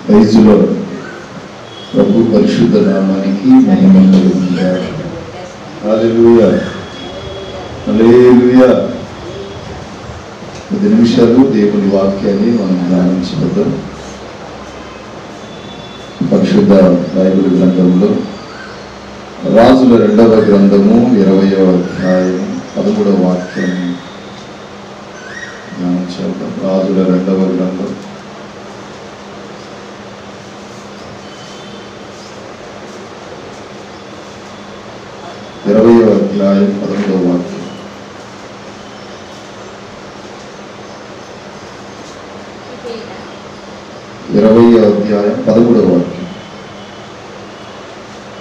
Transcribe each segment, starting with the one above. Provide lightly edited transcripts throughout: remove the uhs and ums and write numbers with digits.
ప్రైజులో ప్రభు పరిశుద్ధ నామానికి మహిమ కలుగునుగాక. హల్లెలూయా హల్లెలూయా. 10 నిమిషాలు దేవుని వాక్యాన్ని మనం ధ్యానించుకుందాం. పరిశుద్ధ బైబిల్ గ్రంథంలో రాజుల 2వ గ్రంథము 20వ అధ్యాయం 13వ వాక్యాన్ని ధ్యానించాలి. రాజుల 2వ గ్రంథం 20వ అధ్యాయం 13వ వాక్యం.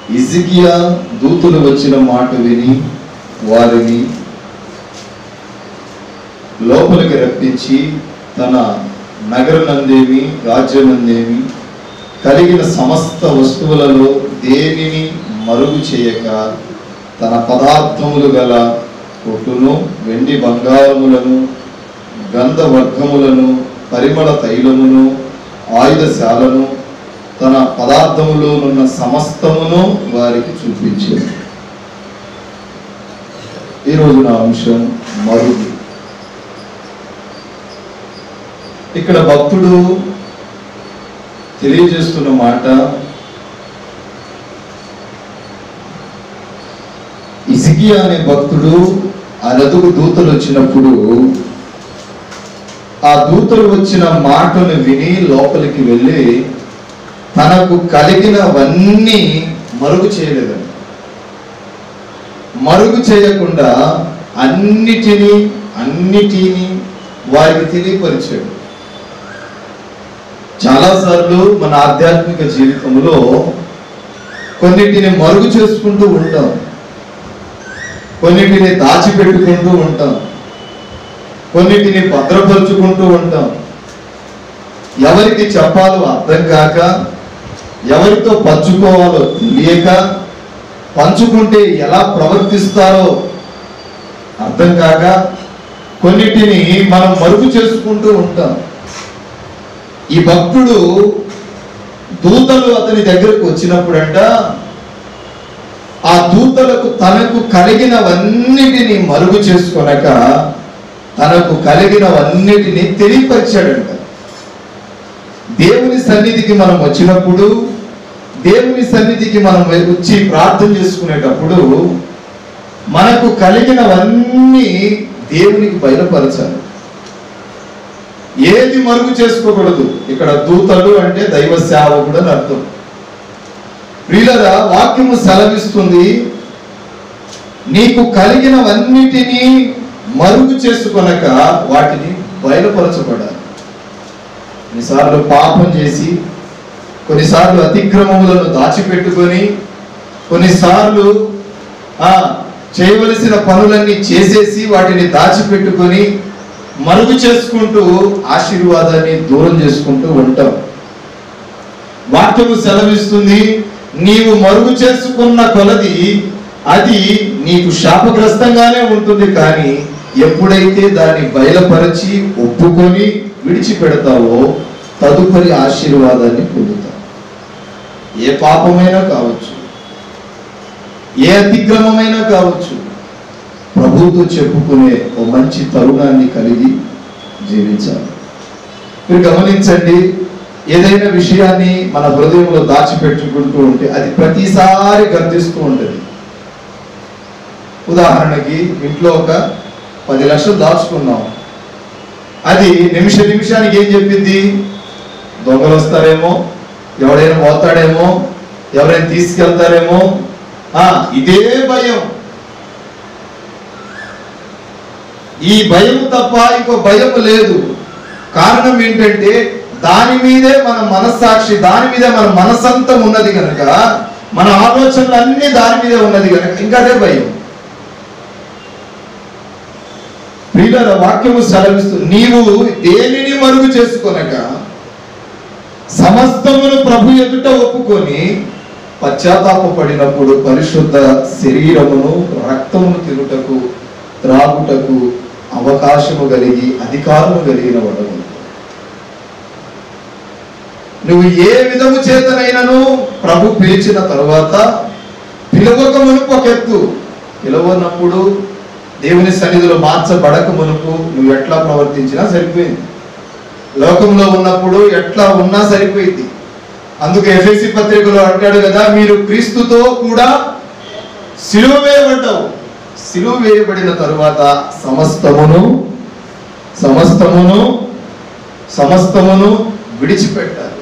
హిజ్కియా దూతలు వచ్చిన మాట విని వారిని లోపలికి రప్పించి తన నగరనందేమి రాజ్యమందేమి కలిగిన సమస్త వస్తువులలో దేనిని మరుగు చేయక తన పదార్థములు గల కొట్టును వెండి బంగారములను గంధవర్గములను పరిమళ తైలమును ఆయుధశాలను తన పదార్థములోనున్న సమస్తమును వారికి చూపించాడు. ఈరోజు నా అంశం మరుగు. ఇక్కడ భక్తుడు తెలియజేస్తున్న మాట, హిజ్కియా అనే భక్తుడు ఆ నదుకు దూతలు వచ్చినప్పుడు ఆ దూతలు వచ్చిన మాటను విని లోపలికి వెళ్ళి తనకు కలిగినవన్నీ మరుగు చేయలేదండి. మరుగు చేయకుండా అన్నిటినీ వారికి తెలియపరిచాడు. చాలాసార్లు మన ఆధ్యాత్మిక జీవితంలో కొన్నిటిని మరుగు చేసుకుంటూ ఉంటాం, కొన్నిటిని దాచిపెట్టుకుంటూ ఉంటాం, కొన్నిటిని భద్రపరుచుకుంటూ ఉంటాం. ఎవరికి చెప్పాలో అర్థం కాక, ఎవరితో పంచుకోవాలో తెలియక, పంచుకుంటే ఎలా ప్రవర్తిస్తారో అర్థం కాక కొన్నిటిని మనం మరుగు చేసుకుంటూ ఉంటాం. ఈ భక్తుడు దూతలు అతని దగ్గరకు వచ్చినప్పుడంట ఆ దూతలకు తనకు కలిగినవన్నిటిని మరుగు చేసుకొనక తనకు కలిగినవన్నిటిని తెలియపరిచాడంట. దేవుని సన్నిధికి మనం వచ్చినప్పుడు, దేవుని సన్నిధికి మనం వచ్చి ప్రార్థన చేసుకునేటప్పుడు మనకు కలిగినవన్నీ దేవునికి బయలుపరచాలి. ఏది మరుగు చేసుకోకూడదు. ఇక్కడ దూతలు అంటే దైవ సేవకుడు అని అర్థం. ప్రియులారా, వాక్యము సెలవిస్తుంది, నీకు కలిగినవన్నిటినీ మరుగు చేసుకొనక వాటిని బయలుపరచబడాలి. కొన్నిసార్లు పాపం చేసి, కొన్నిసార్లు అతిక్రమములను దాచిపెట్టుకొని, కొన్నిసార్లు చేయవలసిన పనులన్నీ చేసేసి వాటిని దాచిపెట్టుకొని మరుగు చేసుకుంటూ ఆశీర్వాదాన్ని దూరం చేసుకుంటూ ఉంటాం. వాక్యము సెలవిస్తుంది, నీవు మరుగు చేసుకున్న కొలది అది నీకు శాపగ్రస్తంగానే ఉంటుంది. కానీ ఎప్పుడైతే దాన్ని బయలుపరిచి ఒప్పుకొని విడిచిపెడతావో తదుపరి ఆశీర్వాదాన్ని పొందుతావు. ఏ పాపమైనా కావచ్చు, ఏ అతిక్రమమైనా కావచ్చు, ప్రభువుతో చెప్పుకునే ఓ మంచి తరుణాన్ని కలిగి జీవించాలి. మీరు గమనించండి, ఏదైనా విషయాన్ని మన హృదయంలో దాచిపెట్టుకుంటూ ఉంటే అది ప్రతిసారి గర్తిస్తూ ఉంటుంది. ఉదాహరణకి ఇంట్లో ఒక 10 లక్షలు దాచుకున్నాం, అది నిమిషానికి ఏం చెప్పింది? దొంగలు వస్తారేమో, ఎవడైనా పోతాడేమో, ఎవరైనా తీసుకెళ్తారేమో, ఇదే భయం. ఈ భయం తప్ప ఇంకో భయం లేదు. కారణం ఏంటంటే దాని మీదే మన మనస్సాక్షి, దాని మీదే మన మనసంతా ఉన్నది కనుక, మన ఆలోచనలు అన్నీ దాని మీదే ఉన్నది కనుక ఇంకా అదే భయం. ప్రియుల వాక్యము సెలవిస్తుంది, నీవు దేనిని మరుగు చేసుకొనక సమస్తమును ప్రభు ఎదుట ఒప్పుకొని పశ్చాత్తాపడినప్పుడు పరిశుద్ధ శరీరమును రక్తమును తినుటకు త్రాగుటకు అవకాశము కలిగి అధికారము కలిగిన వాడవు. నువ్వు ఏ విధము చేతనైనను ప్రభు పిలిచిన తరువాత పిలవక మునుపు ఒక ఎత్తు, పిలవనప్పుడు దేవుని సన్నిధిలో మార్చబడక మునుపు నువ్వు ఎట్లా ప్రవర్తించినా సరిపోయింది. లోకంలో ఉన్నప్పుడు ఎట్లా ఉన్నా సరిపోయింది. అందుకే ఎఫెసీ పత్రికలో అంటాడు కదా, మీరు క్రీస్తుతో కూడా సిలువ వేయబడ్డావు. సిలువ వేయబడిన తరువాత సమస్తమును విడిచిపెట్టారు.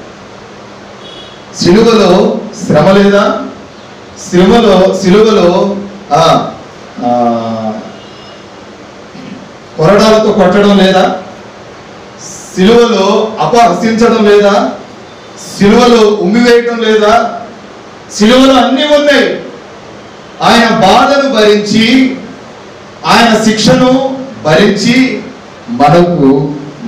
సిలువలో శ్రమ లేదా? సిలువలో కొరడాలతో కొట్టడం లేదా? సిలువలో అపహసించడం లేదా? సిలువలో ఉమ్మివేయటం లేదా? సిలువలో అన్నీ ఉన్నాయి. ఆయన బాధను భరించి, ఆయన శిక్షను భరించి మనకు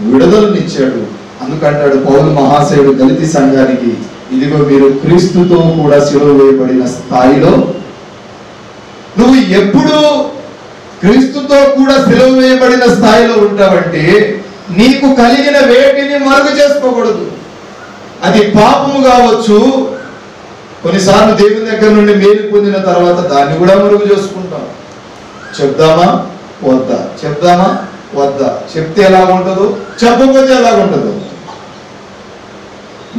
విడుదలనిచ్చాడు. అందుకంటాడు పౌలు మహాశయుడు దళిత సంఘానికి, ఇదిగో మీరు క్రీస్తుతో కూడా సిలువ వేయబడిన స్థాయిలో, నువ్వు ఎప్పుడు క్రీస్తుతో కూడా సిలువ వేయబడిన స్థాయిలో ఉంటావంటే నీకు కలిగిన వేటిని మరుగు చేసుకోకూడదు. అది పాపము కావచ్చు. కొన్నిసార్లు దేవుని దగ్గర నుండి మేలు పొందిన తర్వాత దాన్ని కూడా మరుగు చేసుకుంటాం. చెప్దామా వద్దా, చెప్దామా వద్దా, చెప్తే ఎలాగుంటుందో, చెప్పకపోతే ఎలాగుంటుందో.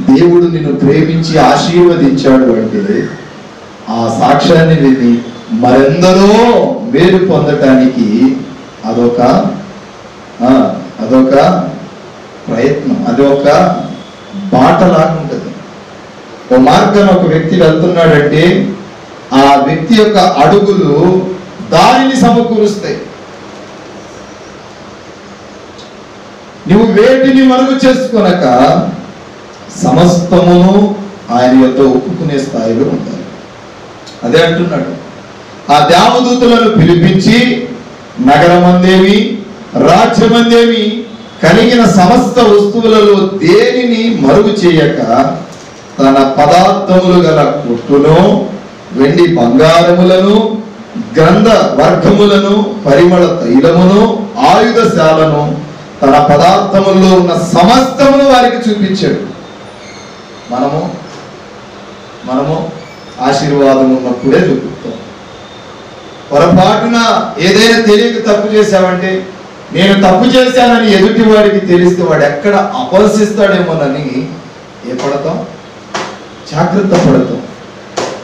దేవుడు నిన్ను ప్రేమించి ఆశీర్వదించాడు అంటే ఆ సాక్ష్యాన్ని విని మరెందరో మేలు పొందటానికి అదొక ప్రయత్నం, అదొక బాటలాగా ఉంటుంది. ఓ మార్గాన్ని ఒక వ్యక్తి వెళ్తున్నాడంటే ఆ వ్యక్తి యొక్క అడుగులు దానిని సమకూరుస్తాయి. నువ్వు వేటిని మరుగు చేసుకొనక సమస్తమును ఆయన యొక్క ఒప్పుకునే స్థాయిలో ఉండాలి. అదే అంటున్నాడు, ఆ దేవదూతలను పిలిపించి నగరమందేమి రాజ్యమందేమి కలిగిన సమస్త వస్తువులలో దేనిని మరుగు చేయక తన పదార్థములు గల కొట్టును, వెండి బంగారములను, గంధ వర్గములను, పరిమళ తైలమును, ఆయుధశాలను, తన పదార్థముల్లో ఉన్న సమస్తమును వారికి చూపించాడు. మనము ఆశీర్వాదం ఉన్నప్పుడే చూపిస్తాం. పొరపాటున ఏదైనా తెలియక తప్పు చేశావంటే, నేను తప్పు చేశానని ఎదుటి వాడికి తెలిస్తే వాడు ఎక్కడ అపహసిస్తాడేమోనని పడతాం, జాగ్రత్త పడతాం.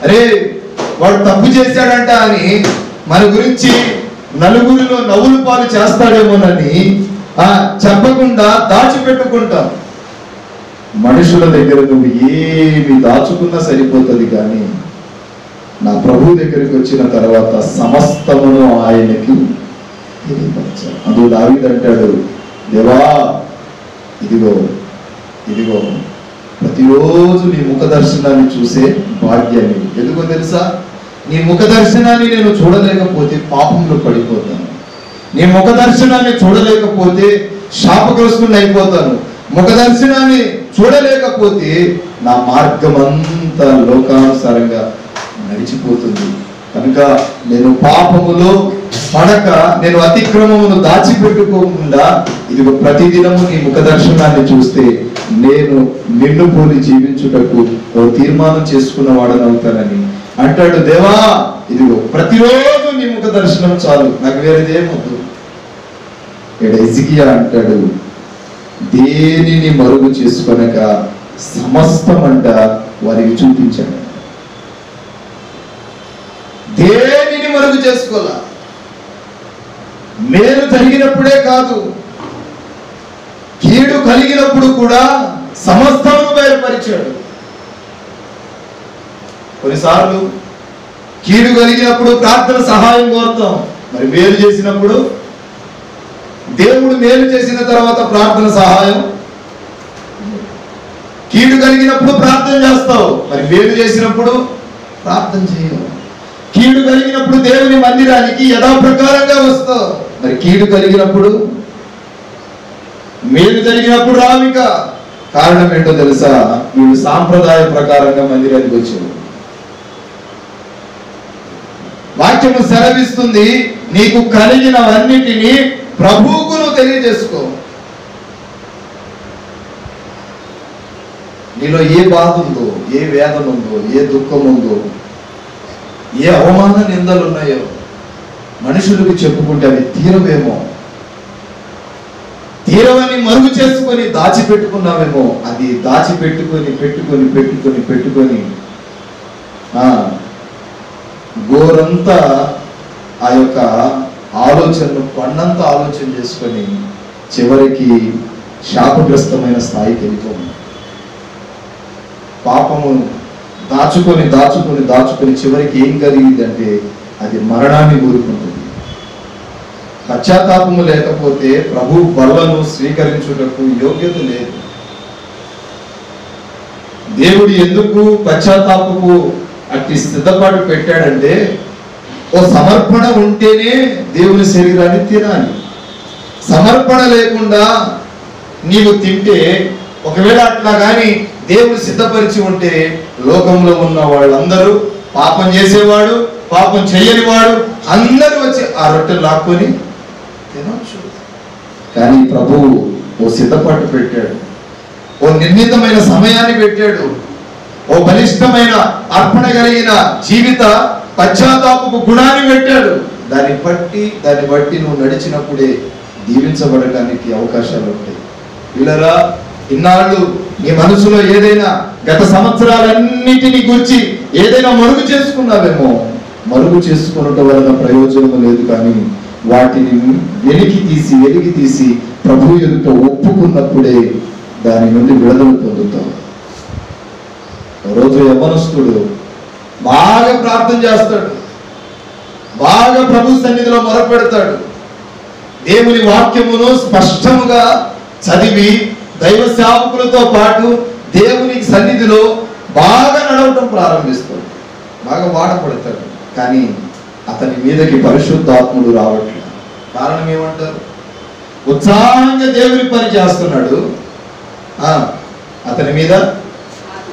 అరే వాడు తప్పు చేశాడంట అని మన గురించి నలుగురిలో నవ్వులు పాలు చేస్తాడేమోనని చెప్పకుండా దాచిపెట్టుకుంటాం. మనుషుల దగ్గర నువ్వు ఏమి దాచుకున్నా సరిపోతుంది, కానీ నా ప్రభు దగ్గరికి వచ్చిన తర్వాత సమస్తమును ఆయనకి తెలియపరచాలి. అందులో దావీదు అంటాడు, దేవా ఇదిగో ప్రతిరోజు నీ ముఖ దర్శనాన్ని చూసే భాగ్యాన్ని. ఎందుకో తెలుసా? నీ ముఖ దర్శనాన్ని నేను చూడలేకపోతే పాపంలో పడిపోతాను. నీ ముఖ దర్శనాన్ని చూడలేకపోతే శాపగ్రస్తుని అయిపోతాను. ముఖ దర్శనాన్ని చూడలేకపోతే నా మార్గం అంతా లోకానుసారంగా నడిచిపోతుంది. కనుక నేను పాపములో పడక, నేను అతిక్రమమును దాచిపెట్టుకోకుండా ఇదిగో ప్రతిదినము నీ ముఖ దర్శనాన్ని చూస్తే నేను నిన్ను పోలి జీవించుటకు ఓ తీర్మానం చేసుకున్న వాడని అవుతానని అంటాడు. దేవా ఇదిగో ప్రతిరోజు నీ ముఖ దర్శనం చాలు, నాకు వేరేదేమొద్దు. ఇక్కడ హిజ్కియా అంటాడు, దేనిని మరుగు చేసుకొనక సమస్తమంట వారికి చూపించాడు. దేనిని మరుగు చేసుకోవాలా? మేలు జరిగినప్పుడే కాదు, కీడు కలిగినప్పుడు కూడా సమస్తము బయలుపరిచాడు. కొన్నిసార్లు కీడు కలిగినప్పుడు ప్రార్థన సహాయం కోరుతాం, మరి మేలు చేసినప్పుడు, దేవుడు మేలు చేసిన తర్వాత ప్రార్థన సహాయం. కీడు కలిగినప్పుడు ప్రార్థన చేస్తావు, మరి మేలు చేసినప్పుడు ప్రార్థన చేయవు. కీడు కలిగినప్పుడు దేవుని మందిరానికి యథాప్రకారంగా వస్తావు, మరి కీడు కలిగినప్పుడు, మేలు జరిగినప్పుడు రావిక. కారణం ఏంటో తెలుసా? వీళ్ళు సాంప్రదాయ ప్రకారంగా మందిరానికి వచ్చారు. వాక్యము సెలవిస్తుంది, నీకు కలిగినవన్నిటినీ ప్రభువుకు నువ్వు తెలియజేసుకో. నీలో ఏ బాధ ఉందో, ఏ వేదన ఉందో, ఏ దుఃఖం ఉందో, ఏ అవమాన నిందలు ఉన్నాయో మనుషులకు చెప్పుకుంటే అవి తీరవేమో, తీరవని మరుగు చేసుకొని దాచిపెట్టుకున్నావేమో, అది దాచిపెట్టుకొని పెట్టుకొని పెట్టుకొని పెట్టుకొని గోరంతా ఆ యొక్క ఆలోచనను కొండంత ఆలోచన చేసుకొని చివరికి శాపగ్రస్తమైన స్థాయికి వెళ్ళిపోయింది. పాపము దాచుకొని దాచుకొని దాచుకొని చివరికి ఏం కలిగిందంటే అది మరణాన్ని కోరుకుంటుంది. పశ్చాత్తాపము లేకపోతే ప్రభు బలను స్వీకరించుటకు యోగ్యత లేదు. దేవుడు ఎందుకు పశ్చాత్తాపకు అట్టి సిద్ధపాటు పెట్టాడంటే, ఓ సమర్పణ ఉంటేనే దేవుని శరీరాన్ని తినాలి. సమర్పణ లేకుండా నీవు తింటే, ఒకవేళ అట్లా కానీ దేవుడు సిద్ధపరిచి ఉంటే లోకంలో ఉన్న వాళ్ళందరూ, పాపం చేసేవాడు పాపం చేయని వాడు అందరూ వచ్చి ఆ రొట్టెలు లాక్కొని తినవచ్చు. కానీ ప్రభువు ఓ సిద్ధపాటు పెట్టాడు, ఓ నిర్ణీతమైన సమయాన్ని పెట్టాడు, ఓ బలిష్టమైన అర్పణ కలిగిన జీవిత పశ్చాత్తాపపు గుణాన్ని పెట్టాడు. దాన్ని బట్టి నువ్వు నడిచినప్పుడే దీవించబడటానికి అవకాశాలు ఉంటాయి. పిల్లరా, ఇన్నాళ్ళు నీ మనసులో ఏదైనా గత సంవత్సరాలన్నిటినీ గురించి ఏదైనా మరుగు చేసుకున్నావేమో, మరుగు చేసుకున్నట్టు వలన ప్రయోజనం లేదు. కానీ వాటిని వెలికి తీసి ప్రభు ఎదుట ఒప్పుకున్నప్పుడే దాని నుండి విడుదల పొందుతావు. రోజు యవ్వనస్తుడు బాగా ప్రార్థన చేస్తాడు, బాగా ప్రభు సన్నిధిలో మొరపెడతాడు, దేవుని వాక్యమును స్పష్టముగా చదివి దైవ సేవకులతో పాటు దేవుని సన్నిధిలో బాగా నడవటం ప్రారంభిస్తాడు, బాగా వాడపడతాడు. కానీ అతని మీదకి పరిశుద్ధాత్ముడు రావట్లేదు. కారణం ఏమంటారు? ఉత్సాహంగా దేవుని పని చేస్తున్నాడు, అతని మీద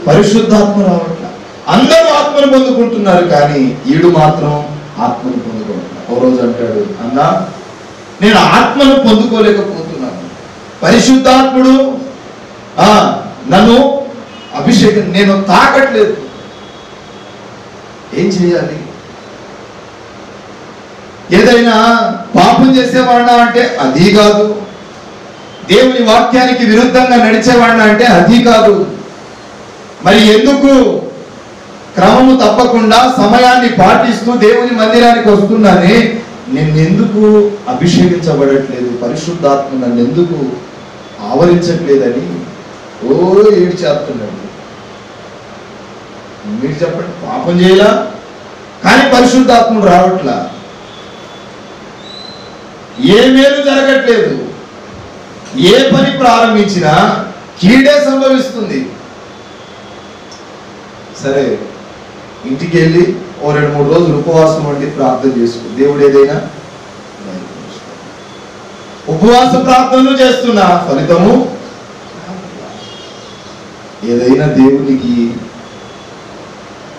పరిశుద్ధాత్మ రావట్లేదు. అందరూ ఆత్మను పొందుకుంటున్నారు, కానీ ఈడు మాత్రం ఆత్మను పొందుకుంటున్నాడు. ఓ రోజు అంటాడు, అన్నా నేను ఆత్మను పొందుకోలేకపోతున్నాను, పరిశుద్ధాత్ముడు నన్ను అభిషేకం నేను తాకట్లేదు, ఏం చేయాలి? ఏదైనా పాపం చేసేవాడినా అంటే అది కాదు, దేవుని వాక్యానికి విరుద్ధంగా నడిచేవాడినా అంటే అది కాదు. మరి ఎందుకు క్రమము తప్పకుండా సమయాన్ని పాటిస్తూ దేవుని మందిరానికి వస్తున్నానే, నిన్నెందుకు అభిషేకించబడట్లేదు, పరిశుద్ధాత్మ నన్ను ఎందుకు ఆవరించట్లేదని ఏడు చేస్తున్నాడు. మీరు చెప్పండి, పాపం చేయలా కానీ పరిశుద్ధాత్ముడు రావట్లా, ఏ మేలు జరగట్లేదు, ఏ పని ప్రారంభించినా కీడే సంభవిస్తుంది. సరే, ఇంటికి వెళ్ళి ఓ 2-3 రోజులు ఉపవాసం వండి ప్రార్థన చేసుకో, దేవుడు ఏదైనా ఉపవాస ప్రార్థనలు చేస్తున్నా ఫలితము ఏదైనా దేవునికి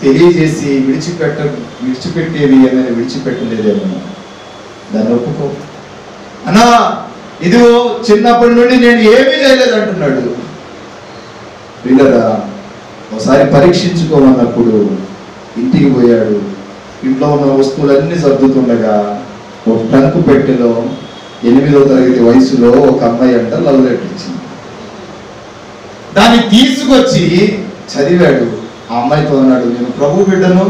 తెలియజేసి విడిచిపెట్టేవి ఏమైనా విడిచిపెట్టలేదేమో, దాన్ని ఒప్పుకో. అన్నా ఇదిగో చిన్నప్పటి నుండి నేను ఏమీ చేయలేదు అంటున్నాడు. పిల్లరా, ఒకసారి పరీక్షించుకోమన్నప్పుడు ఇంటికి పోయాడు. ఇంట్లో ఉన్న వస్తువులన్నీ సర్దుతుండగా ఒక ట్రంకు పెట్టెలో 8వ తరగతి వయసులో ఒక అమ్మాయి అంట లవ్ లెటర్ ఇచ్చింది. దాన్ని తీసుకొచ్చి చదివాడు. ఆ అమ్మాయితో అన్నాడు, నేను ప్రభు బిడ్డను,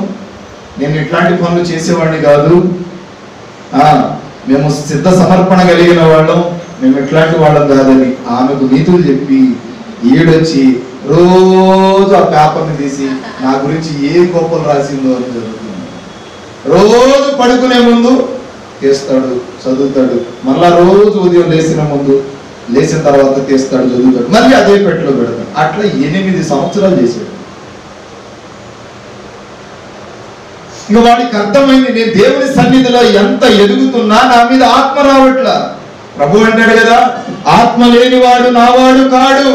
నేను ఇట్లాంటి పనులు చేసేవాడిని కాదు, మేము సిద్ధ సమర్పణ కలిగిన వాళ్ళం, మేము ఇట్లాంటి వాళ్ళం కాదని ఆమెకు నీతులు చెప్పి ఈడొచ్చి రోజు ఆ పేపర్ని తీసి నా గురించి ఏ కోపం రాసిందో అని జరుగుతుంది. రోజు పడుకునే ముందు తీస్తాడు, చదువుతాడు, మళ్ళా రోజు ఉదయం లేచిన తర్వాత తీస్తాడు, చదువుతాడు, మళ్ళీ అదే పెట్టెలో పెడతాడు. అట్లా 8 సంవత్సరాలు చేశాడు. ఇంకా వాడికి అర్థమైంది, నేను దేవుని సన్నిధిలో ఎంత ఎదుగుతున్నా నా మీద ఆత్మ రావట్లా. ప్రభు అంటాడు కదా, ఆత్మ లేనివాడు నావాడు కాడు.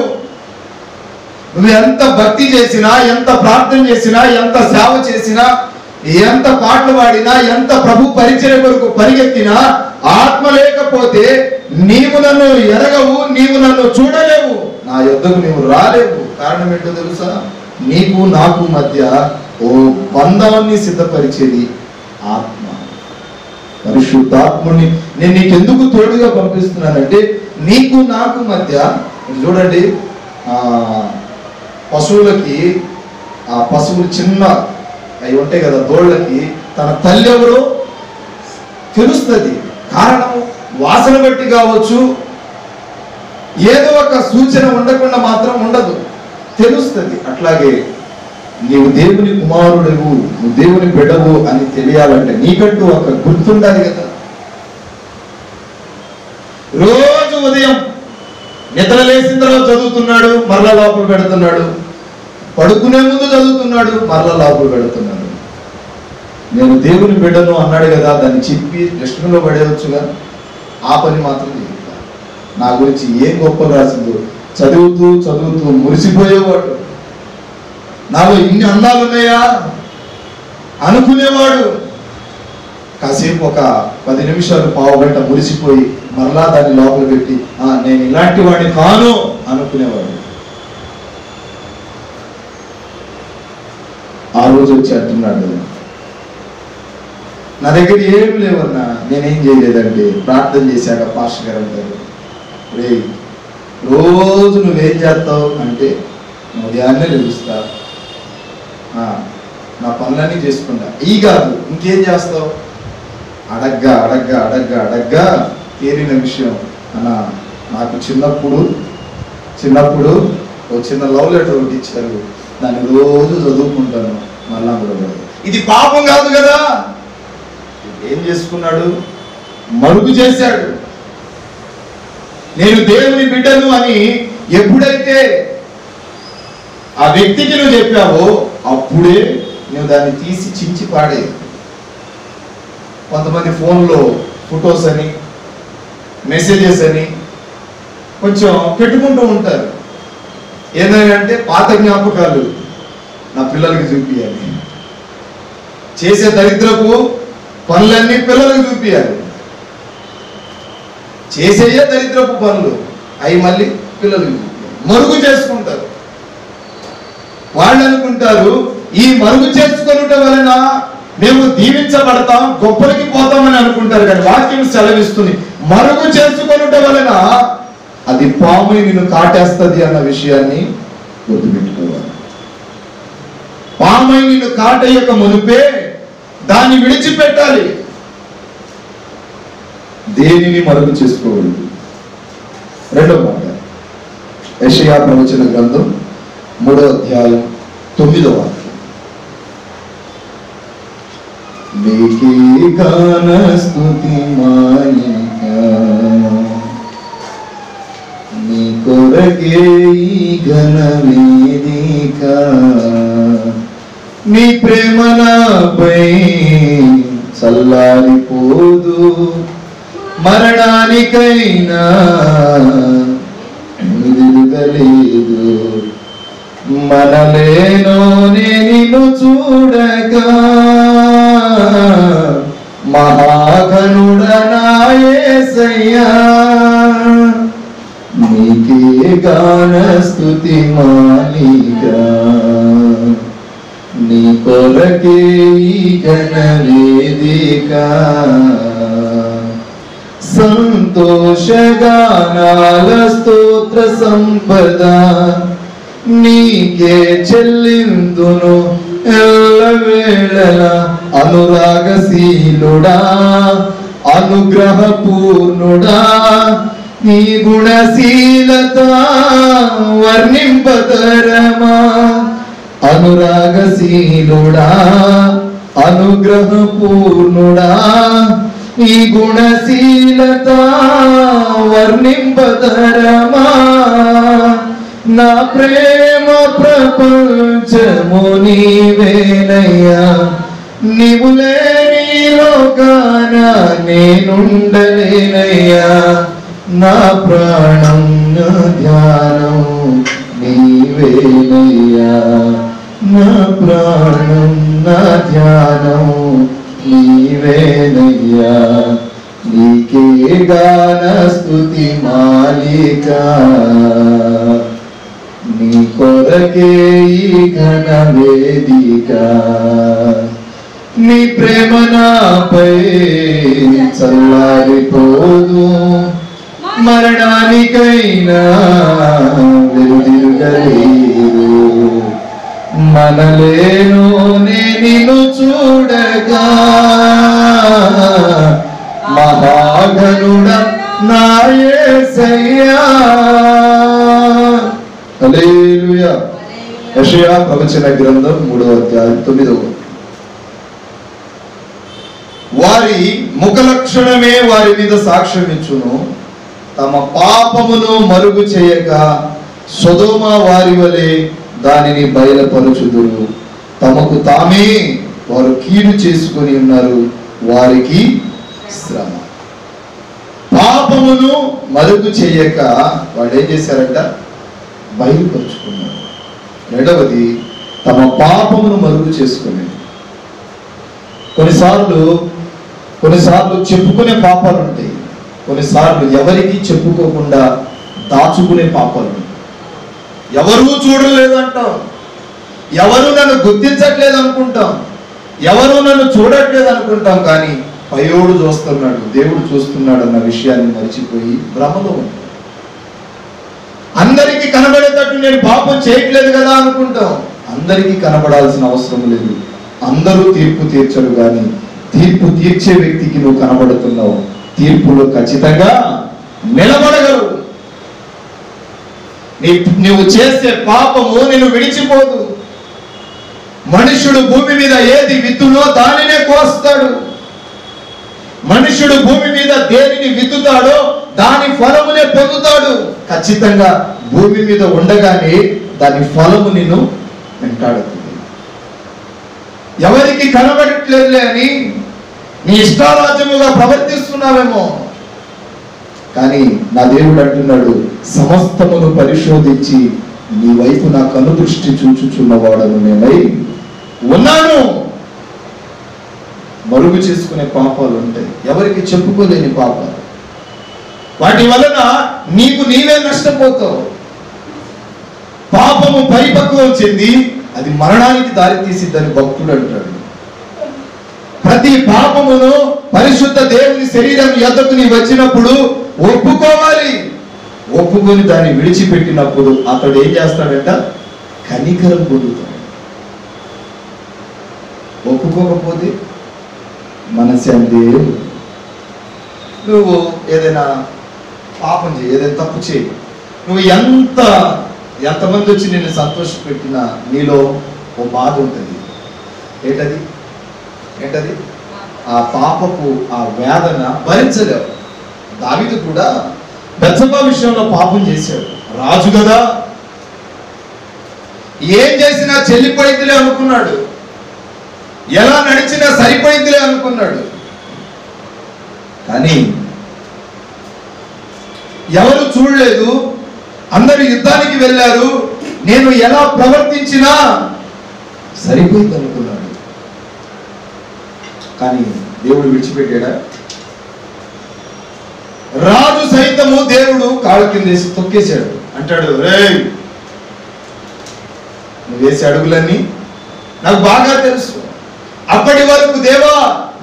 నువ్వు ఎంత భక్తి చేసినా, ఎంత ప్రార్థన చేసినా, ఎంత సేవ చేసినా, ఎంత పాటలు పాడినా, ఎంత ప్రభు పరిచయం కొరకు పరిగెత్తినా, ఆత్మ లేకపోతే నీవు నన్ను ఎరగవు, నీవు నన్ను చూడలేవు, నా యొద్దకు నీవు రాలేవు. కారణం ఏంటో తెలుసా? నీకు నాకు మధ్య ఓ బంధాన్ని సిద్ధపరిచేది ఆత్మ, పరిశుద్ధాత్ముని నేను నీకెందుకు తోడుగా పంపిస్తున్నానంటే, నీకు నాకు మధ్య చూడండి, పశువులకి ఆ పశువులు చిన్న అవి ఉంటాయి కదా, దోళ్ళకి తన తల్లి ఎవరో తెలుస్తుంది. కారణం వాసన బట్టి కావచ్చు, ఏదో ఒక సూచన ఉండకుండా మాత్రం ఉండదు, తెలుస్తుంది. అట్లాగే నీవు దేవుని కుమారుడవు, నువ్వు దేవుని బిడ్డవు అని తెలియాలంటే నీకంటూ ఒక గుర్తుండాలి కదా. రోజు ఉదయం నిద్ర లేచిన తర్వాత చదువుతున్నాడు, మరలా లోపల పెడుతున్నాడు, పడుకునే ముందు చదువుతున్నాడు, మరలా లోపల పెడుతున్నాడు. నేను దేవుని బిడ్డను అన్నాడు కదా, దాన్ని చెప్పి డస్ట్బిన్లో పడేయవచ్చుగా, ఆ పని మాత్రం చేయాలి. నా గురించి ఏం గొప్పలు రాసిందో చదువుతూ చదువుతూ మురిసిపోయేవాడు. నాలో ఇన్ని అందాలు ఉన్నాయా అనుకునేవాడు. కాసేపు ఒక 10 నిమిషాలు, పావుగంట మురిసిపోయి మరలా దాన్ని లోపల పెట్టి నేను ఇలాంటి వాడిని కాను అనుకునేవాడు. ఆ రోజు వచ్చి అంటున్నాడు, నా దగ్గర ఏం లేవన్నా, నేనేం చేయలేదండి, ప్రార్థన చేశాక పాస్టర్ గారు అంటారు, రే రోజు నువ్వేం చేస్తావు అంటే, ఉదయాన్నే లెగుస్తా, నా పనులన్నీ చేసుకుంటా, ఈ కాదు ఇంకేం చేస్తావు, అడగ్గా అడగ్గా అడగ్గా అడగ్గా తేలిన విషయం అన్న, నాకు చిన్నప్పుడు ఓ చిన్న లవ్ లెటర్ ఒకటి ఇచ్చారు, దాన్ని రోజు చదువుకుంటాను, మళ్ళా కూడా ఇది పాపం కాదు కదా. ఏం చేసుకున్నాడు? మరుగు చేశాడు. నేను దేవుని బిడ్డను అని ఎప్పుడైతే ఆ వ్యక్తికి నువ్వు చెప్పావో అప్పుడే నువ్వు దాన్ని తీసి చించి పాడే. కొంతమంది ఫోన్లో ఫొటోస్ అని, మెసేజెస్ అని కొంచెం పెట్టుకుంటూ ఉంటారు. ఏంటంటే పాత జ్ఞాపకాలు నా పిల్లలకి చూపించాలి, చేసే దరిద్రపు పనులన్నీ పిల్లలకు చూపించాలి, చేసేయే దరిద్రపు పనులు అవి మళ్ళీ పిల్లలకు చూపించాలి. మరుగు చేసుకుంటారు. వాళ్ళు అనుకుంటారు ఈ మరుగు చేసుకొనుట వలన మేము దీవించబడతాం, గొప్పలకి పోతామని అనుకుంటారు. కానీ వాక్యం సెలవిస్తుంది, మరుగు చేసుకొనుట వలన అది పాముని నిన్ను కాటేస్తుంది అన్న విషయాన్ని గుర్తుపెట్టుకోవాలి. పామై నిన్ను కాటయ్యక మునిపే దాన్ని విడిచిపెట్టాలి. దేనిని మరుగు చేసుకోకూడదు. రెండో మాట, యెషయా ప్రవచన గ్రంథం 3వ అధ్యాయం 9వ వాక్యం. నీకే గాన స్తుతి మాలిక, నీ కొరకే ఈ ఘన వేదిక, నీ ప్రేమ నాపై చల్లారిపోదు, మరణానికైనా ఎదురుగలేదు, మనలేనో నిన్ను చూడగా మహాగణుడనా యేసయ్యా, నీకే గాన స్తుతి మాలిక, నీ కొరకే ఈ ఘన వేదిక, సంతోషగానాల స్తోత్ర సంపద నీకే చెల్లిందును ఎల్లవేళల, అనురాగశీలుడా అనుగ్రహపూర్ణుడా, నీ గుణశీలత వర్ణింపతరమా, అనురాగశీలుడా అనుగ్రహపూర్ణుడా, నీ గుణశీలత వర్ణింపతరమా, నా ప్రేమ ప్రపంచము నీవేనయ్యా, నీవు లేని లోకాన నేనుండలేనయ్యా, నా ప్రాణం నా ధ్యానం నీవేనయ్యా, నా ప్రాణం నా ధ్యానం నీవేనయ్యా, నీకే గాన స్తుతి మాలిక, నీ కొరకే ఈ ఘన వేదిక, నీ ప్రేమ నాపై చల్లారిపోదు, మరణానికైనా వెలుదిరుగలేదు, మనలేను నిన్ను చూడగా, మహాగణుడ నా యేసయ్యా. హల్లెలూయా. యెషయా ప్రవచన గ్రంథం 3వ అధ్యాయం 9వ. వారి ముఖ లక్షణమే వారి మీద సాక్ష్యం ఇచ్చును, తమ పాపమును మరుగు చేయక సొదొమ వారి వలె దానిని బయలుపరచుదురు. తమకు తామే వారు కీడు చేసుకొని ఉన్నారు, వారికి శ్రమ. పాపమును మరుగు చేయక వాళ్ళు ఏం చేశారంట? బయలుపరుచుకున్నారు. రెండవది, తమ పాపమును మరుగు చేసుకునేది. కొన్నిసార్లు చెప్పుకునే పాపాలు ఉంటాయి, కొన్నిసార్లు ఎవరికి చెప్పుకోకుండా దాచుకునే పాపాలు ఉంటాయి. ఎవరూ చూడలేదంటాం, ఎవరు నన్ను గుర్తించట్లేదు అనుకుంటాం, ఎవరు నన్ను చూడట్లేదు అనుకుంటాం, కానీ పయోడు చూస్తున్నాడు, దేవుడు చూస్తున్నాడు అన్న విషయాన్ని మర్చిపోయి భ్రమలో ఉంటాం. అందరికీ కనబడేటట్టు నేను పాపం చేయట్లేదు కదా అనుకుంటాం. అందరికీ కనబడాల్సిన అవసరం లేదు. అందరూ తీర్పు తీర్చరు, కానీ తీర్పు తీర్చే వ్యక్తికి నువ్వు కనబడుతున్నావు. తీర్పులో ఖచ్చితంగా నిలబడగలవు. నువ్వు చేసే పాపము నిన్ను విడిచిపోదు. మనుష్యుడు భూమి మీద ఏది విత్తునో దానినే కోస్తాడు. మనుష్యుడు భూమి మీద దేనిని విత్తుతాడో దాని ఫలమునే పొందుతాడు. ఖచ్చితంగా భూమి మీద ఉండగానే దాని ఫలము నిన్ను వెంటాడుతుంది. ఎవరికి కనబడట్లేదులే అని నీ ఇష్టారాజ్యముగా ప్రవర్తిస్తున్నావేమో, కానీ నా దేవుడు అంటున్నాడు, సమస్తమును పరిశోధించి నీ వైపు నా కనుదృష్టి చూచుచున్నవాడను నేనై ఉన్నాను. మరుగు చేసుకునే పాపాలు ఉంటాయి, ఎవరికి చెప్పుకోలేని పాపాలు. వాటి వలన నీకు నీవే నష్టపోతావు. పాపము పరిపక్వం చెంది అది మరణానికి దారి తీసిద్దని భక్తుడు అంటాడు. ప్రతి పాపమును పరిశుద్ధ దేవుని శరీరం యొద్దకు నీ వచ్చినప్పుడు ఒప్పుకోవాలి. ఒప్పుకొని దాన్ని విడిచిపెట్టినప్పుడు అతడు ఏం చేస్తాడంట? కనికరం పొందుతాడు. ఒప్పుకోకపోతే మనశ్శాంతి. నువ్వు ఏదైనా పాపం చేయి, ఏదైనా తప్పు చేయి, నువ్వు ఎంతమంది వచ్చి నిన్ను సంతోషపెట్టినా నీలో ఓ బాధ ఉంటుంది. ఏంటది? ఆ పాపపు ఆ వేదన భరించలేవు. దావీదు కూడా బెత్షెబా విషయంలో పాపం చేశాడు. రాజు కదా, ఏం చేసినా చెల్లిపోయిద్దిలే అనుకున్నాడు, ఎలా నడిచినా సరిపోయిద్దిలే అనుకున్నాడు. కానీ ఎవరు చూడలేదు, అందరూ యుద్ధానికి వెళ్ళారు, నేను ఎలా ప్రవర్తించినా సరిపోయింది అనుకున్నాడు. కానీ దేవుడు విడిచిపెట్టాడా? రాజు సైతము దేవుడు కాళ్ళ కిందేసి తొక్కేశాడు. అంటాడు, రేయ్ నువ్వు వేసే అడుగులన్నీ నాకు బాగా తెలుసు. అప్పటి వరకు దేవా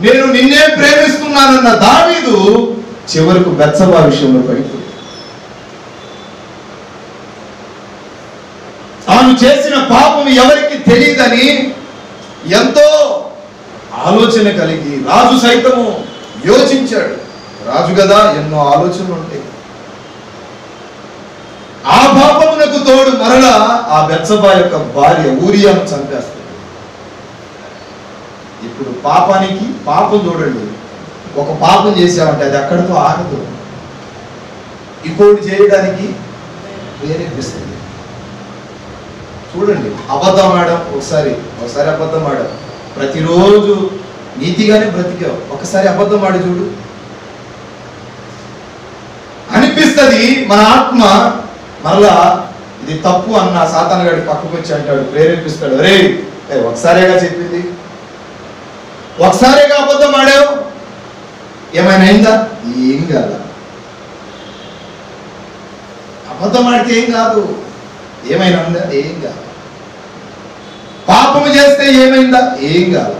నేను నిన్నే ప్రేమిస్తున్నానన్న దావీదు చివరకు బెత్షెబా విషయంలో పడిపోయాడు. తాను చేసిన పాపం ఎవరికి తెలియదని ఎంతో ఆలోచన కలిగి రాజు సైతము యోచించాడు. రాజు కదా, ఎన్నో ఆలోచనలు ఉంటాయి. ఆ పాపమునకు తోడు మరలా ఆ బెత్షెబా యొక్క భార్య ఊరియాను చంపేస్తాడు. ఇప్పుడు పాపానికి పాపం చూడండి, ఒక పాపం చేసామంటే అది అక్కడితో ఆగదు, ఇంకోటి చేయడానికి ప్రేరేపిస్తుంది. చూడండి, అబద్ధం ఆడడం, ఒకసారి అబద్ధం ఆడడం, ప్రతిరోజు నీతిగానే బ్రతికావు, ఒకసారి అబద్ధం ఆడి చూడు. అనిపిస్తుంది మన ఆత్మ మరలా ఇది తప్పు అన్న సాతాను గారి పక్కకు వచ్చి అంటాడు, ప్రేరేపిస్తాడు, అరే ఒకసారిగా చెప్పింది, ఒకసారిగా అబద్ధం ఆడావు, ఏమైనా అయిందా? ఏం కాదు. అబద్ధం ఆడితే ఏం కాదు, ఏమైనా ఉందా? ఏం కాదు. పాపము చేస్తే ఏమైందా? ఏం కాదు.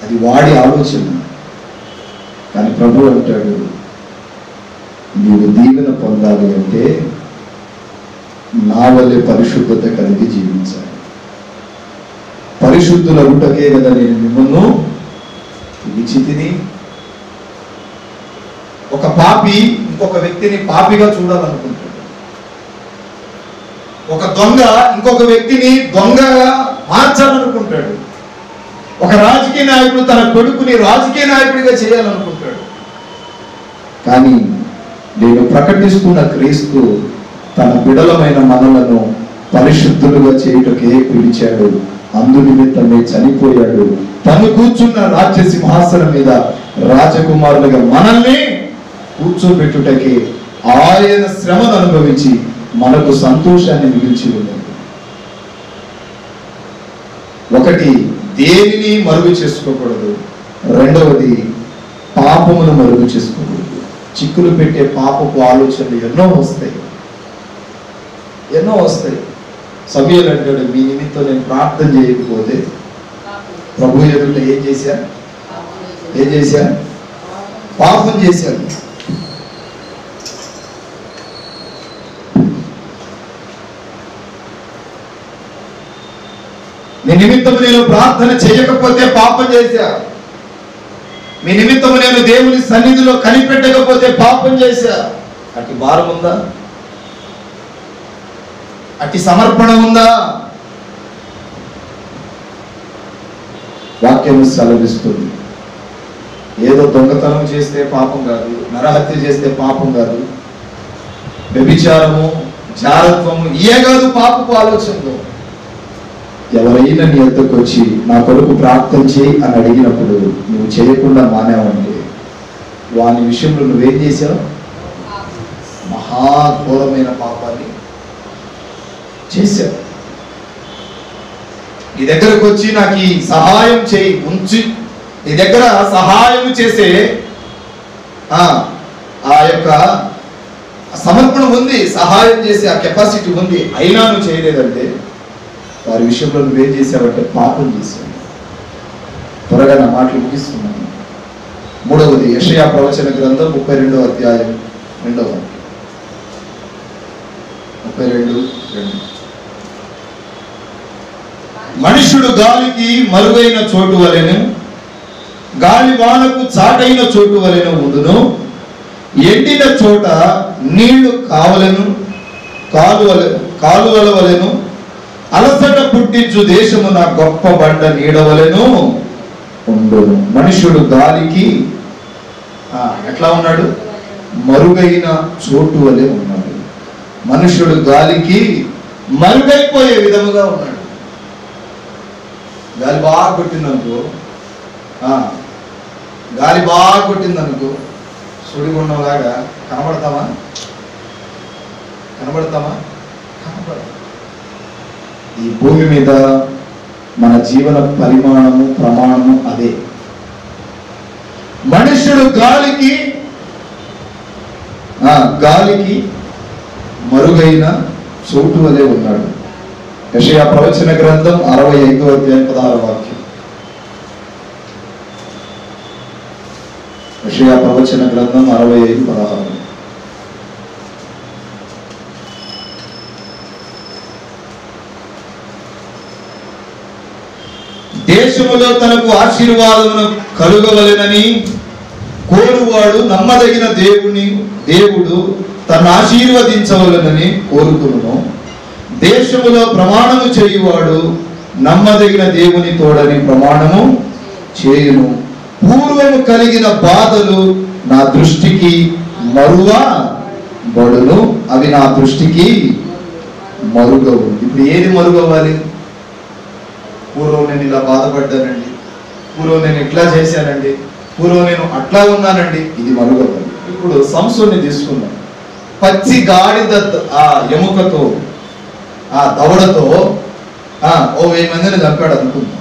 అది వాడి ఆలోచన. కానీ ప్రభు అంటాడు, నీవు దీవెన పొందాలి అంటే నా వల్లే పరిశుద్ధత కలిగి జీవించాలి. పరిశుద్ధుల ఉంటకే కదా నేను మిమ్మల్ని విచితిని. ఒక పాపి ఇంకొక వ్యక్తిని పాపిగా చూడాలనుకుంటాడు. ఒక దొంగ ఇంకొక వ్యక్తిని దొంగగా మార్చాలనుకుంటాడు. ఒక రాజకీయ నాయకుడు తన కొడుకుని రాజకీయ నాయకుడిగా చేయాలనుకుంటాడు. కానీ నేను ప్రకటిస్తున్న క్రీస్తు తన బిడలమైన మనలను పరిశుద్ధులుగా చేయుటకే పిలిచాడు. అందు నిమిత్తమే చనిపోయాడు. తను కూర్చున్న రాజ్య సింహాసనం మీద రాజకుమారులుగా మనల్ని కూర్చోబెట్టుటకే ఆయన శ్రమను అనుభవించి మనకు సంతోషాన్ని మిగిల్చి ఉన్నాడు. ఒకటి, దేనిని మరుగు చేసుకోకూడదు. రెండవది, పాపమును మరుగు చేసుకోకూడదు. చిక్కులు పెట్టే పాపపు ఆలోచనలు ఎన్నో వస్తాయి. సమయాలు అంటాడు, మీ నిమిత్తం నేను ప్రార్థన చేయకపోతే ప్రభు ఎదుట ఏం చేశా? పాపం చేశాను. మీ నిమిత్తం నేను ప్రార్థన చేయకపోతే పాపం చేశా. మీ నిమిత్తం నేను దేవుని సన్నిధిలో కనిపెట్టకపోతే పాపం చేశా. అట్టి భారం ఉందా? అట్టి సమర్పణ ఉందా? వాక్యం సెలవిస్తుంది. ఏదో దొంగతనం చేస్తే పాపం కాదు, నరహత్య చేస్తే పాపం కాదు, వ్యభిచారము, జారత్వము ఇయే కాదు పాపపు ఆలోచనలు. ఎవరైనా నీ వద్దకు వచ్చి నా కొరకు ప్రార్థన చేయి అని అడిగినప్పుడు నువ్వు చేయకుండా మానేవంటే వాని విషయంలో నువ్వేం చేశావు? మహాఘోరమైన పాపాన్ని చేశావు. నీ దగ్గరకు వచ్చి నాకు ఈ సహాయం చేయి ఉంచి నీ దగ్గర సహాయం చేసే ఆ యొక్క సమర్పణ ఉంది, సహాయం చేసే ఆ కెపాసిటీ ఉంది, అయినా నువ్వు చేయలేదంటే వారి విషయంలో నువ్వేం చేసావంటే పాపం చేశావు. త్వరగా నా మాటలు ముగిస్తున్నాను. మూడవది, యెషయా ప్రవచన గ్రంథం 32వ అధ్యాయం 2వ వాక్యం. 32:2. మనుష్యుడు గాలికి మరుగైన చోటు వలెను, గాలి వానకు చాటైన చోటు వలెను ఉండును. ఎండిన చోట నీళ్లు కాలువల వలెను, అలసట పుట్టించు దేశమున గొప్ప బండ నీడవలెను ఉండును. మనుష్యుడు గాలికి ఎట్లా ఉన్నాడు? మరుగైన చోటు వలె ఉన్నాడు. మనుష్యుడు గాలికి మరుగైపోయే విధముగా ఉన్నాడు. గాలి బాగా కొట్టిందనుకో సుడిగుండంలాగా కనబడతామా? ఈ భూమి మీద మన జీవన పరిమాణము ప్రమాణము అదే. మనుష్యుడు గాలికి మరుగైన చోటు వలె ఉన్నాడు. యెషయా ప్రవచన గ్రంథం 65వ అధ్యాయం 16వ వాక్యం. యెషయా ప్రవచన గ్రంథం 65:16. దేశములో తనకు ఆశీర్వాదమును కలుగవలెనని కోరువాడు నమ్మదగిన దేవుడు తను ఆశీర్వదించవలెనని కోరుకును. దేశములో ప్రమాణము చేయువాడు నమ్మదగిన దేవుని తోడని ప్రమాణము చేయును. పూర్వము కలిగిన బాధలు నా దృష్టికి మరువబడును, అవి నా దృష్టికి మరుగవు. ఇప్పుడు ఏది మరుగవ్వాలి? పూర్వం నేను ఇలా బాధపడ్డానండి, పూర్వం నేను ఇట్లా చేశానండి, పూర్వం నేను అట్లా ఉన్నానండి, ఇది మరుగవ్వాలి. ఇప్పుడు సంసోన్ని తీసుకుందాం. పచ్చి గాడిద ఆ ఎముకతో, ఆ దవడతో ఓ 1000 మందిని చంపాడు అనుకుందాం.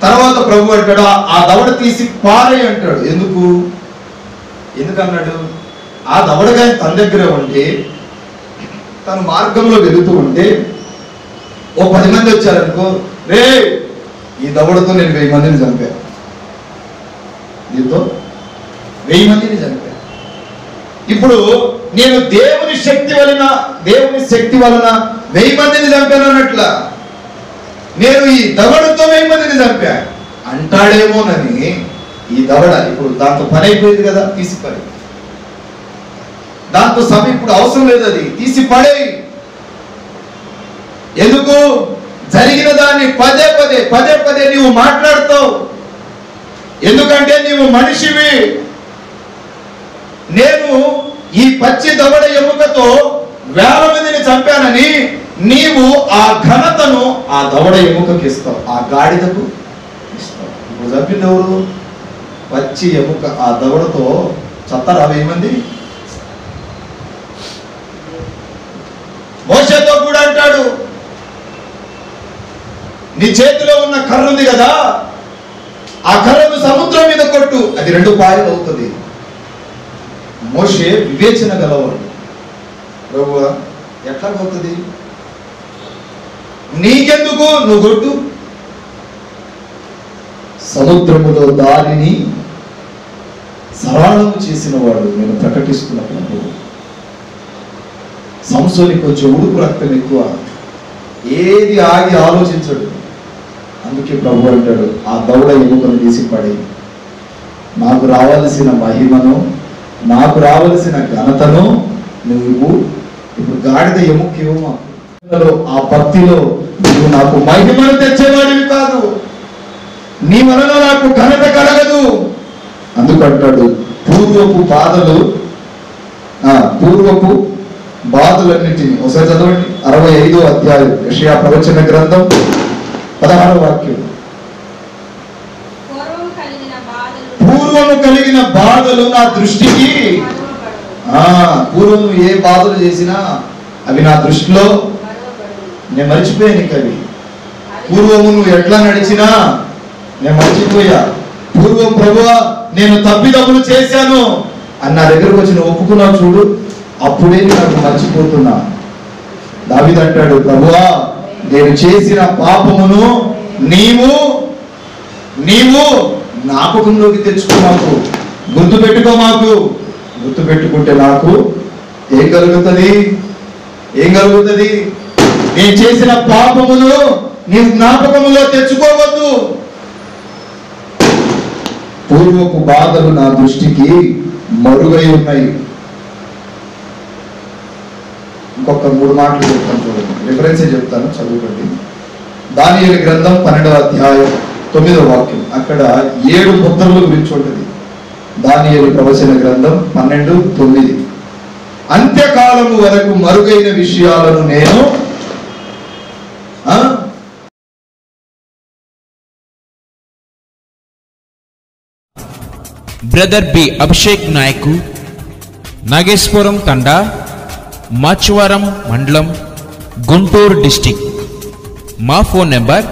తర్వాత ప్రభు అంటాడు ఆ దవడ తీసి పారే అంటాడు. ఎందుకన్నాడు? ఆ దవడగా తన దగ్గర ఉంటే, తన మార్గంలో వెళుతూ ఉంటే ఓ 10 మంది వచ్చారనుకో, రే ఈ దవడతో నేను 1000 మందిని చంపాను, దీంతో 1000 మందిని చంపాను. ఇప్పుడు నేను దేవుని శక్తి వలన 1000 మందిని చంపాను అన్నట్ల, నేను ఈ దవడతో 1000 మందిని చంపాను అంటాడేమోనని ఈ దవడ ఇప్పుడు దాంతో పని అయిపోయింది కదా, తీసి పడే. దాంతో సమయం ఇప్పుడు అవసరం లేదు, అది తీసి పడే. ఎందుకు? జరిగిన దాన్ని పదే పదే నీవు మాట్లాడుతావు. ఎందుకంటే నీవు మనిషివి. నేను ఈ పచ్చి దవడ ఎముకతో 1000 మందిని చంపానని నీవు ఆ ఘనతను ఆ దవడ ఎముకకి ఇస్తావు, ఆ గాడిదకు ఇస్తావు. ఇప్పుడు చంపింది ఎవరు? పచ్చి ఎముక. ఆ దవడతో చత్తారా 1000 మంది? మోషేతో కూడా అంటాడు, నీ చేతిలో ఉన్న కర్ర ఉంది కదా, ఆ కర్రను సముద్రం మీద కొట్టు, అది 2 పాయలు అవుతుంది. మోషే వివేచన గలవాడు. ప్రభువా ఎట్లాగవుతుంది? నీకెందుకు, నువ్వు కొట్టు. సముద్రములో దారిని సరళము చేసిన వాడు నేను ప్రకటిస్తున్నప్పుడు. సంసోనికి కొంచెం ఉడుకు రక్తం ఎక్కువ, ఏది ఆగి ఆలోచించడు. అందుకే ప్రభు అంటాడు, ఆ దవడ ఎముకను తీసి పడే. నాకు రావాల్సిన మహిమను, నాకు రావాల్సిన ఘనతను నువ్వు ఇప్పుడు గాడిద ఎముక ఇవ్వు మాకు. ఆ భక్తిలో నువ్వు నాకు మహిమను తెచ్చేవాడివి కాదు, నీ వలన నాకు ఘనత కలగదు. అందుకంటాడు పూర్వపు బాధలన్నింటినీ ఒకసారి చదవండి. 65వ అధ్యాయం యెషయా ప్రవచన గ్రంథం 16వ వాక్యం. పూర్వము కలిగిన బాధలు నా దృష్టికి, పూర్వం ఏ బాధలు చేసినా అవి నా దృష్టిలో నేను మర్చిపోయాను. ఇంక అవి పూర్వము నువ్వు ఎట్లా నడిచినా నేను మర్చిపోయా. పూర్వం ప్రభువా నేను తప్పిదములు చేశాను అని నా దగ్గరకు వచ్చి నువ్వు ఒప్పుకున్నావు చూడు, అప్పుడే నాకు మర్చిపోతున్నా. దావీదు అంటాడు, ప్రభువా నేను చేసిన పాపమును నీవు జ్ఞాపకంలోకి తెచ్చుకో, మాకు గుర్తు పెట్టుకో. మాకు గుర్తు పెట్టుకుంటే నాకు ఏం కలుగుతుంది? నేను చేసిన పాపమును నీవు జ్ఞాపకములో తెచ్చుకోవద్దు. పూర్వపు బాధలు నా దృష్టికి మరుగై ఉన్నాయి. ఇంకొక 3 మాటలు చెప్తాను చూడండి, రిఫరెన్సే చెప్తాను, చదువుకోండి. దానియేలు గ్రంథం 12వ అధ్యాయం 9వ వాక్యం. అక్కడ 7 ముద్రల గురించి ఉంటుంది. దానియేలు ప్రవచన గ్రంథం 12:9. అంత్యకాలము వరకు మరుగైన విషయాలను నేను బ్రదర్ బి అభిషేక్ నాయకు, నాగేశ్వరం తండా, మాచువరం మండలం, గుంటూరు డిస్టిక్. మా ఫోన్ నెంబర్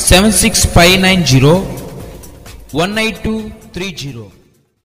7659018230.